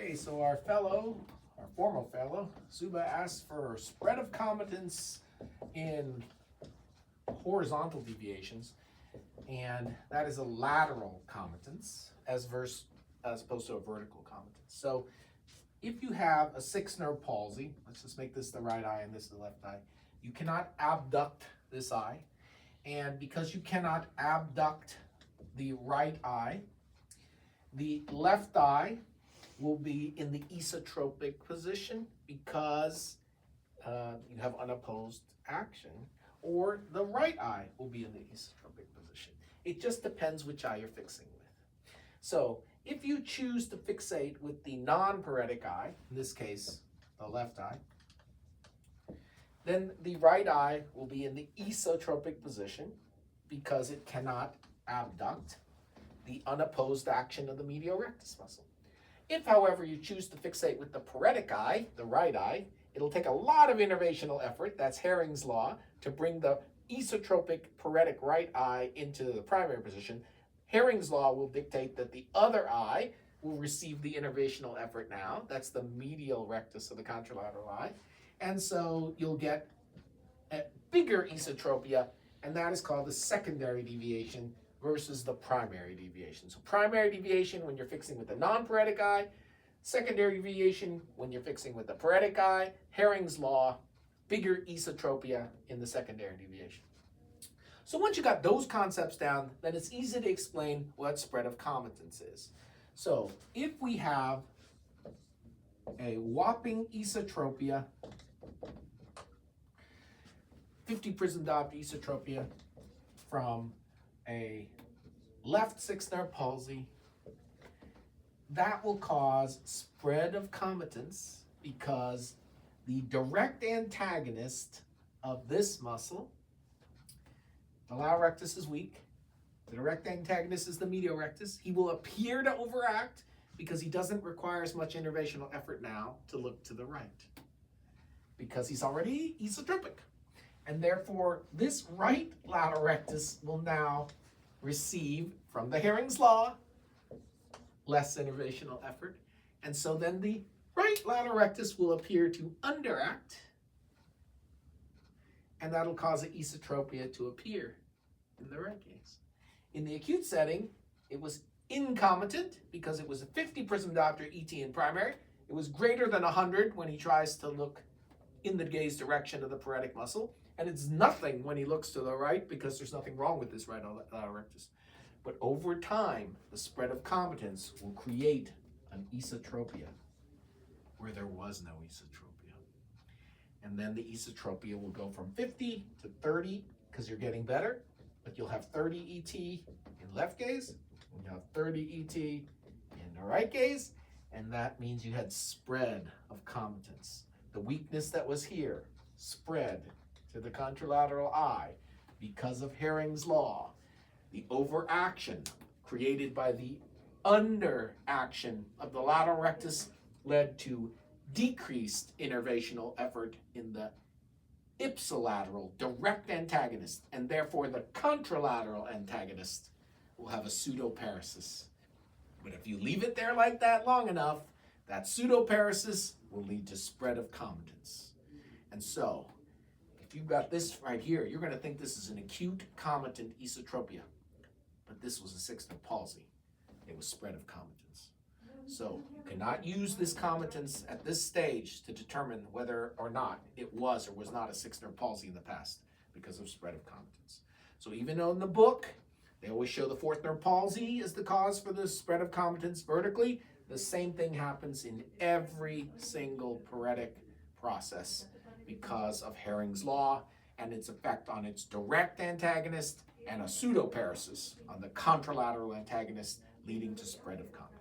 Okay, so our former fellow, Suba asked for spread of comitance in horizontal deviations, and that is a lateral comitance as opposed to a vertical comitance. So if you have a sixth nerve palsy, let's just make this the right eye and this the left eye, you cannot abduct this eye, and because you cannot abduct the right eye, the left eye will be in the esotropic position because you have unopposed action, or the right eye will be in the esotropic position. It just depends which eye you're fixing with. So if you choose to fixate with the non-paretic eye, in this case, the left eye, then the right eye will be in the esotropic position because it cannot abduct the unopposed action of the medial rectus muscle. If, however, you choose to fixate with the paretic eye, the right eye, it'll take a lot of innervational effort, that's Hering's law, to bring the esotropic paretic right eye into the primary position. Hering's law will dictate that the other eye will receive the innervational effort now. That's the medial rectus of the contralateral eye. And so you'll get a bigger esotropia, and that is called the secondary deviation versus the primary deviation. So primary deviation when you're fixing with the non-paretic eye, secondary deviation when you're fixing with the paretic eye, Hering's law, bigger esotropia in the secondary deviation. So once you got those concepts down, then it's easy to explain what spread of comitance is. So if we have a whopping esotropia, 50 prism diopter esotropia from a left sixth nerve palsy, that will cause spread of comitance because the direct antagonist of this muscle, the lateral rectus, is weak. The direct antagonist is the medial rectus. He will appear to overact because he doesn't require as much innervational effort now to look to the right because he's already esotropic. And therefore, this right lateral rectus will now receive, from the Hering's law, less innervational effort. And so then the right lateral rectus will appear to underact, and that'll cause an esotropia to appear in the right gaze. In the acute setting, it was incomitant because it was a 50 prism diopter ET in primary. It was greater than 100 when he tries to look in the gaze direction of the paretic muscle. And it's nothing when he looks to the right because there's nothing wrong with this right lateral rectus. But over time, the spread of comitance will create an esotropia where there was no esotropia. And then the esotropia will go from 50 to 30 because you're getting better, but you'll have 30 ET in left gaze, and you'll have 30 ET in the right gaze, and that means you had spread of comitance. The weakness that was here spread to the contralateral eye because of Hering's law. The overaction created by the underaction of the lateral rectus led to decreased innervational effort in the ipsilateral direct antagonist, and therefore the contralateral antagonist will have a pseudoparesis. But if you leave it there like that long enough, that pseudoparesis will lead to spread of comitance. And so, if you've got this right here, you're going to think this is an acute comitant esotropia. But this was a sixth nerve palsy. It was spread of comitance. So you cannot use this comitance at this stage to determine whether or not it was or was not a sixth nerve palsy in the past because of spread of comitance. So even though in the book, they always show the fourth nerve palsy as the cause for the spread of comitance vertically, the same thing happens in every single paretic process because of Hering's law and its effect on its direct antagonist and a pseudoparesis on the contralateral antagonist leading to spread of comitance.